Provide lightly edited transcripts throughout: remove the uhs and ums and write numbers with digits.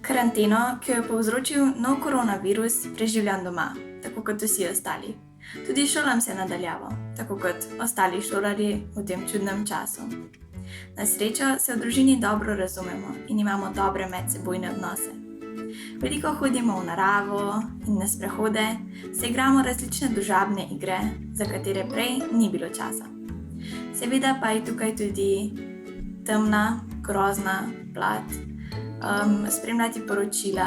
Karanteno, ki jo je povzročil nov koronavirus, preživljam doma, tako kot vsi ostali. Tudi šolam se nadaljavo, tako kot ostali šolarji v tem čudnem času. Na srečo se v družini dobro razumemo in imamo dobre medsebojne odnose. Veliko hodimo v naravo in na sprehode, se igramo različne družabne igre, za katere prej ni bilo časa. Seveda pa je tukaj tudi temna, grozna plat, spremljati poročila,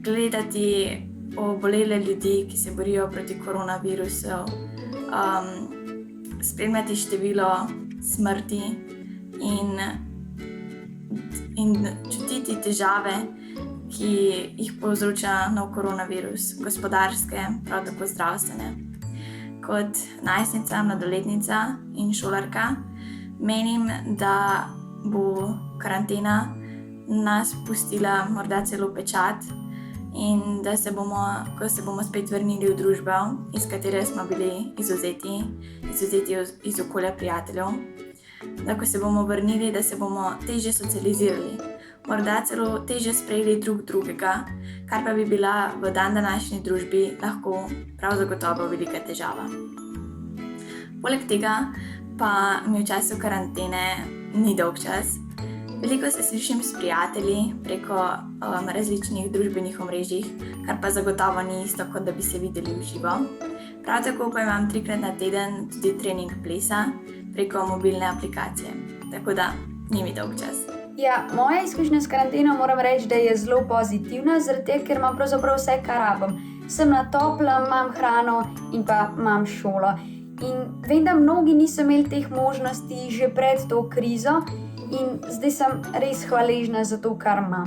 gledati obolele ljudi, ki se borijo proti koronavirusu, spremljati število smrti in čutiti težave, ki jih povzroča nov koronavirus, gospodarske, prav tako zdravstvene. Kot najstnica, mladoletnica in šolarka menim, da bo karantena nas pustila morda celo pečat in da ko se bomo spet vrnili v družbo, iz katere smo bili izvzeti iz okolja prijateljev, da ko se bomo vrnili, da se bomo težje socializirali, morda celo težje sprejeli drugega, kar pa bi bila v današnji družbi lahko prav zagotovo velika težava. Poleg tega pa mi v času karantene ni dolg čas. Veliko se slišim s prijatelji preko različnih družbenih omrežij, kar pa zagotovo ni isto, kot da bi se videli v živo. Prav tako pa imam 3-krat na teden tudi trening plesa preko mobilne aplikacije, tako da ni mi dolg čas. Ja, moja izkušnja s karanteno moram reči, da je zelo pozitivna, zaradi tega, ker imam pravzaprav vse, kar rabim. Sem na toplem, imam hrano in pa imam šolo. In vem, da mnogi niso imeli teh možnosti že pred to krizo in zdaj sem res hvaležna za to, kar imam.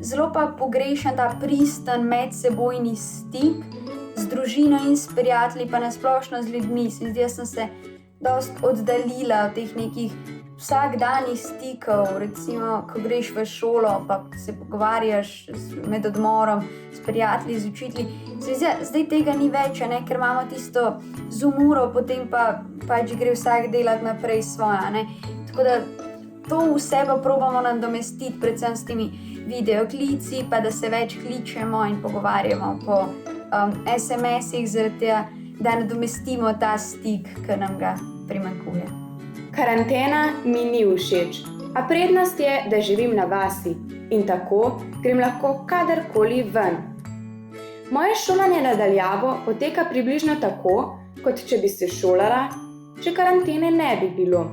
Zelo pa pogrešam ta pristen medsebojni stik z družino in s prijatelji, pa nasplošno z ljudmi. Se zdi, da sem se dosti oddaljila od teh nekih vsakdanjih stikov, recimo, ko greš v šolo, pa se pogovarjaš med odmorom s prijatelji, z učitelji. Se zdi, zdaj tega ni več, ker imamo tisto Zoom uro, potem pa pač gre vsak delati naprej svoje. Tako da to vse pa probamo nadomestiti, predvsem s temi videoklici, pa da se več kličemo in pogovarjamo po SMS-ih, zaradi tega, da nadomestimo ta stik, ki nam ga primanjkuje. Karantena mi ni všeč, a prednost je, da živim na vasi in tako grem lahko kadarkoli ven. Moje šolanje nadaljavo poteka približno tako, kot če bi se šolala, če karantene ne bi bilo.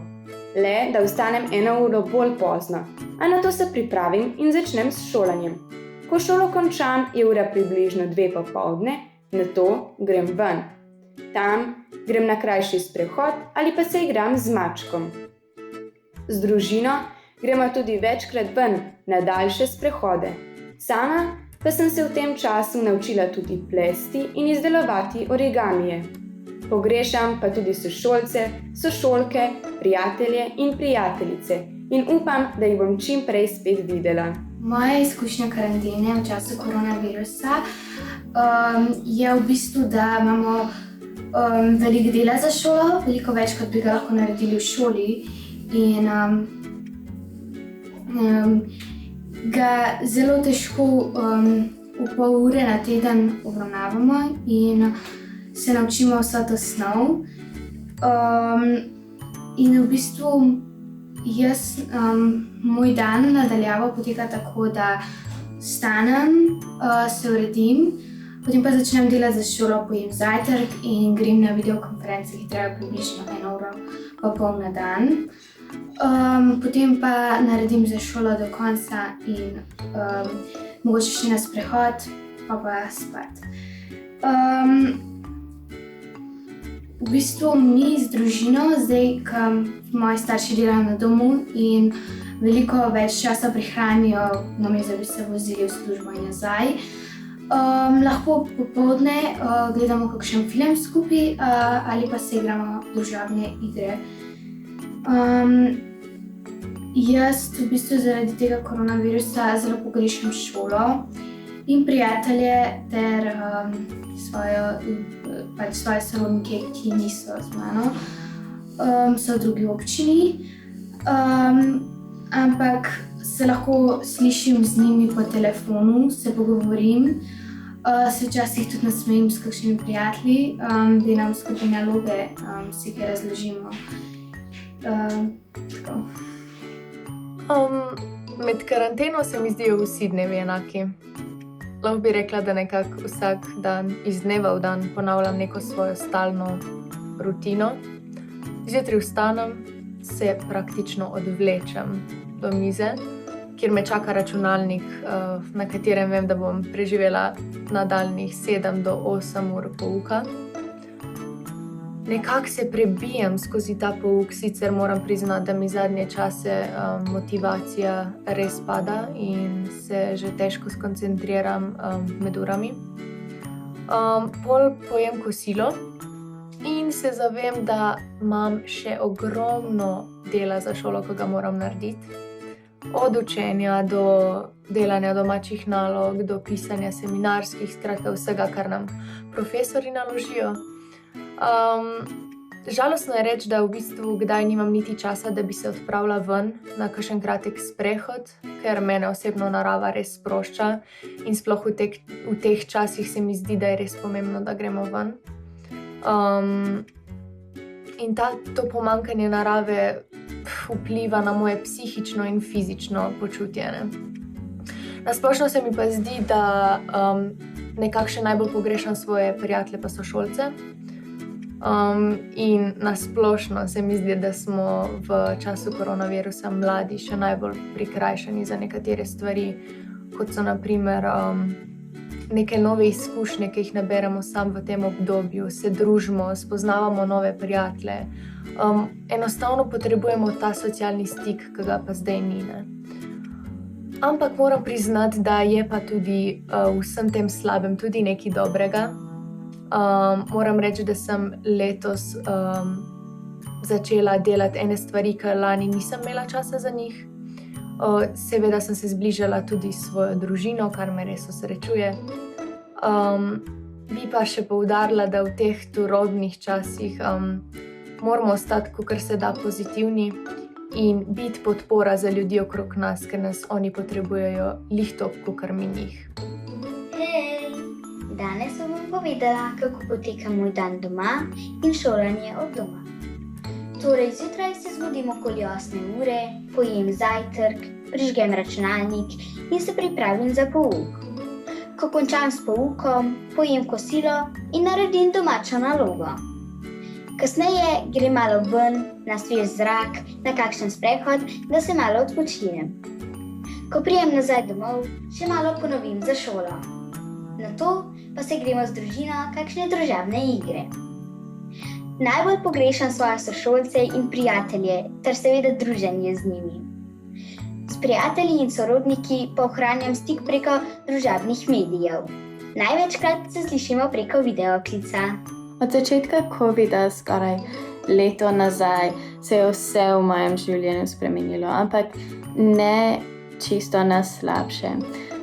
Le, da vstanem 1 uro bolj pozno, a nato se pripravim in začnem s šolanjem. Ko šolo končam, je ura približno 2 popoldne, nato grem ven. Tam grem na krajši sprehod ali pa se igram z mačkom. Z družino gremo tudi večkrat ven na daljše sprehode. Sama pa sem se v tem času naučila tudi plesti in izdelovati origamije. Pogrešam pa tudi sošolce, sošolke, prijatelje in prijateljice in upam, da jih bom čim prej spet videla. Moja izkušnja karantene v času koronavirusa je v bistvu, da imamo veliko dela za šolo, veliko več, kot bi ga lahko naredili v šoli in ga zelo težko v pol ure na teden obravnavamo in se naučimo vso to snov. In v bistvu moj dan nadaljavo poteka tako, da vstanem, se uredim, potem pa začnem delati za šolo, pojem zajtrk in grem na videokonference, ki trajajo približno 1 uro pa pol na dan. Potem pa naredim za šolo do konca in mogoče še na sprehod, pa spat. V bistvu mi z družino, zdaj, ko moji starši delajo na domu in veliko več časa prihranijo, namesto da bi se vozili v službo in nazaj, lahko popoldne gledamo kakšen film skupaj ali pa se igramo družabne igre. Jaz v bistvu zaradi tega koronavirusa zelo pogrešam šolo in prijatelje ter svoje sorodnike, ki niso z mano, so v drugi občini. Ampak se lahko slišim z njimi po telefonu, se pogovorim, se včasih tudi nasmejim s kakšnimi prijatelji, delam skupaj naloge, si kaj razložimo. Tako. Med karanteno se mi zdijo vsi dnevi enaki. Lahko bi rekla, da nekako vsak dan iz dneva v dan ponavljam neko svojo stalno rutino. Zjutraj vstanem, se praktično odvlečem do mize, kjer me čaka računalnik, na katerem vem, da bom preživela nadaljnjih 7 do 8 ur pouka. Nekako se prebijem skozi ta pouk, sicer moram priznati, da mi zadnje čase motivacija res pada in se že težko skoncentriram med urami. Pol pojem kosilo in se zavem, da imam še ogromno dela za šolo, ko ga moram narediti. Od učenja do delanja domačih nalog, do pisanja seminarskih, skratka vsega, kar nam profesori naložijo. Žalostno je reči, da v bistvu kdaj nimam niti časa, da bi se odpravila ven na kakšen kratek sprehod, ker mene osebno narava res sprošča in sploh v teh časih se mi zdi, da je res pomembno, da gremo ven. In to pomanjkanje narave vpliva na moje psihično in fizično počutje. Na splošno se mi pa zdi, da nekako še najbolj pogrešam svoje prijatelje pa sošolce. In na splošno se mi zdi, da smo v času koronavirusa mladi še najbolj prikrajšani za nekatere stvari, kot so na primer neke nove izkušnje, ki jih naberemo sam v tem obdobju, se družimo, spoznavamo nove prijatelje. Enostavno potrebujemo ta socialni stik, ki ga pa zdaj ni. Ampak moram priznati, da je pa tudi vsem tem slabem tudi nekaj dobrega. Moram reči, da sem letos začela delati ene stvari, ki lani nisem imela časa za njih. Seveda sem se zbližala tudi s svojo družino, kar me res osrečuje. Bi pa še poudarila, da v teh turobnih časih moramo ostati, kakor se da, pozitivni in biti podpora za ljudi okrog nas, ker nas oni potrebujejo glih toliko, kakor mi njih. Hej! Danes vam bom povedala, kako poteka moj dan doma in šolanje od doma. Torej, zjutraj se zbudim okoli 8 ure, pojem zajtrk, prižgem računalnik in se pripravim za pouk. Ko končam s poukom, pojem kosilo in naredim domačo nalogo. Kasneje grem malo ven, na svež zrak, na kakšen sprehod, da se malo odpočijem. Ko prijem nazaj domov, še malo ponovim za šolo. Nato pa se gremo z družino kakšne družabne igre. Najbolj pogrešam svoje sošolce in prijatelje ter seveda druženje z njimi. S prijatelji in sorodniki pa ohranjam stik preko družabnih medijev. Največkrat se slišimo preko videoklica. Od začetka COVID-a skoraj leto nazaj se je vse v mojem življenju spremenilo, ampak ne čisto na slabše.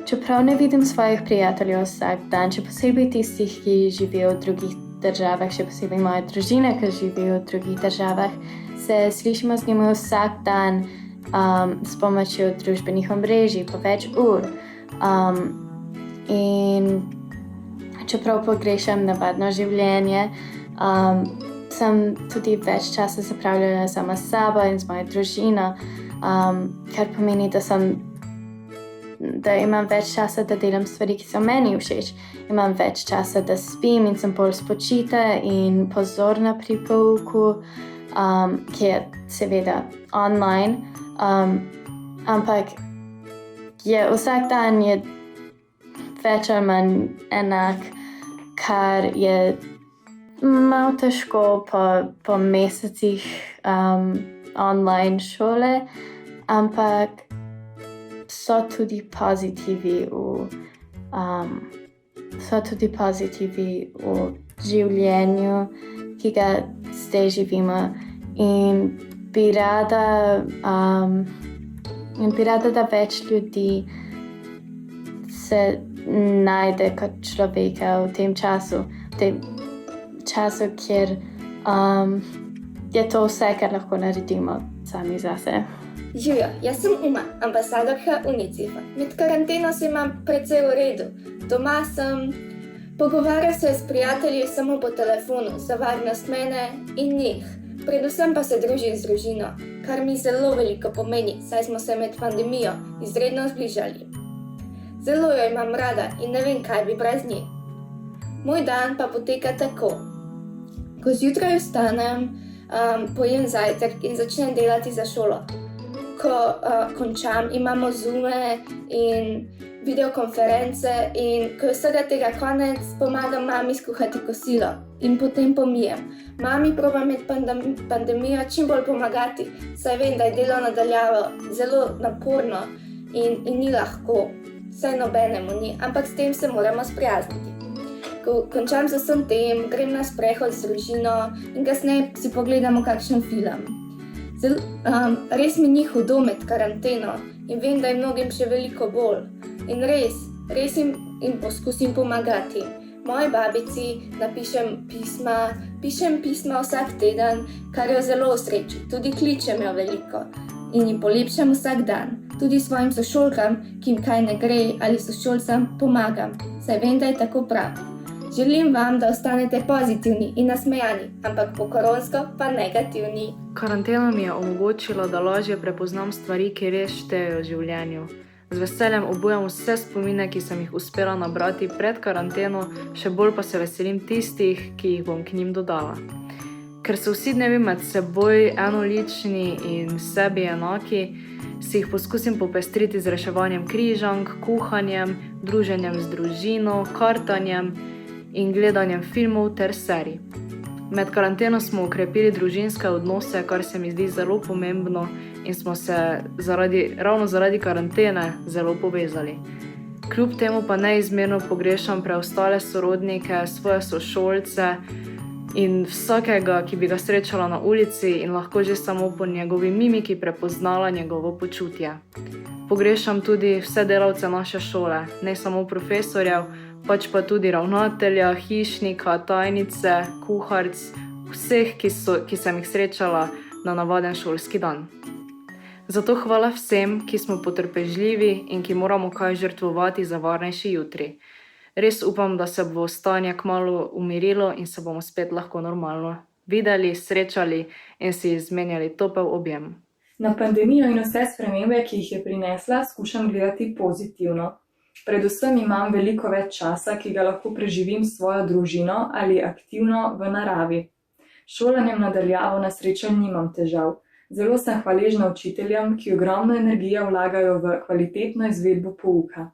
Čeprav ne vidim svojih prijateljev vsak dan, še posebej tistih, ki živijo v drugih državah, še posebej moje družine, ki živijo v drugih državah, se slišimo z njimi vsak dan s pomočjo družbenih omrežij po več ur. In čeprav pogrešam navadno življenje, sem tudi več časa zapravljala sama s sabo in z mojo družino, kar pomeni, da imam več časa, da delam stvari, ki so meni všeč. Imam več časa, da spim in sem bolj spočita in pozorna pri pouku, ki je seveda online. Ampak vsak dan je več ali manj enak, kar je malo težko po mesecih online šole, ampak so tudi pozitivi v življenju, ki ga zdaj živimo. In bi rada, da več ljudi se najde kot človeka v tem času, kjer je to vse, kar lahko naredimo sami zase. Živijo, jaz sem Uma, ambasadorka UNICEF-a. Med karanteno se imam precej v redu. Doma sem, pogovarjam se s prijatelji samo po telefonu, za varnost mene in njih. Predvsem pa se družim z družino, kar mi zelo veliko pomeni, saj smo se med pandemijo izredno zbližali. Zelo jo imam rada in ne vem, kaj bi brez nje. Moj dan pa poteka tako. Ko zjutraj vstanem, pojem zajtrk in začnem delati za šolo. Ko končam, imamo Zoome in videokonference in ko je vsega tega konec, pomagam mami skuhati kosilo in potem pomijem. Mami probam med pandemijo čim bolj pomagati, saj vem, da je delo na daljavo zelo naporno in ni lahko, saj nobenemu ni, ampak s tem se moramo sprijazniti. Ko končam z vsem tem, grem na sprehod z družino in kasneje si pogledamo kakšen film. Res mi ni hudo med karanteno in vem, da je mnogim še veliko bolj. In res jim poskusim pomagati. Moji babici napišem pisma vsak teden, kar jo zelo osreči. Tudi kličem jo veliko in jim polepšam vsak dan. Tudi svojim sošolkam, ki jim kaj ne gre, ali sošolcem pomagam, saj vem, da je tako prav. Želim vam, da ostanete pozitivni in nasmejani, ampak po koronsko pa negativni. Karantena mi je omogočila, da lažje prepoznam stvari, ki res štejejo v življenju. Z veseljem obujam vse spomine, ki sem jih uspela nabrati pred karanteno, še bolj pa se veselim tistih, ki jih bom k njim dodala. Ker so vsi dnevi med seboj enolični in sebi enaki, si jih poskusim popestriti z reševanjem križank, kuhanjem, druženjem z družino, kartanjem in gledanjem filmov ter serij. Med karanteno smo okrepili družinske odnose, kar se mi zdi zelo pomembno in smo se ravno zaradi karantene zelo povezali. Kljub temu pa neizmerno pogrešam preostale sorodnike, svoje sošolce in vsakega, ki bi ga srečala na ulici in lahko že samo po njegovi mimiki prepoznala njegovo počutje. Pogrešam tudi vse delavce naše šole, ne samo profesorjev, pač pa tudi ravnatelja, hišnika, tajnice, kuharic, vseh, ki sem jih srečala na navaden šolski dan. Zato hvala vsem, ki smo potrpežljivi in ki moramo kaj žrtvovati za varnejši jutri. Res upam, da se bo stanje kmalu umirilo in se bomo spet lahko normalno videli, srečali in si izmenjali topel objem. Na pandemijo in vse spremembe, ki jih je prinesla, skušam gledati pozitivno. Predvsem imam veliko več časa, ki ga lahko preživim s svojo družino ali aktivno v naravi. Šolanjem na daljavo na srečo nimam težav. Zelo sem hvaležna učiteljem, ki ogromno energije vlagajo v kvalitetno izvedbo pouka.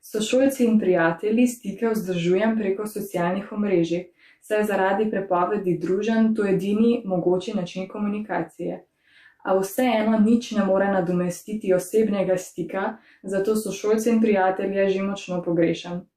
Sošolci in prijatelji stike vzdržujem preko socialnih omrežij, saj zaradi prepovedi druženj to edini mogoči način komunikacije. A vseeno nič ne more nadomestiti osebnega stika, zato sošolce in prijatelje že močno pogrešam.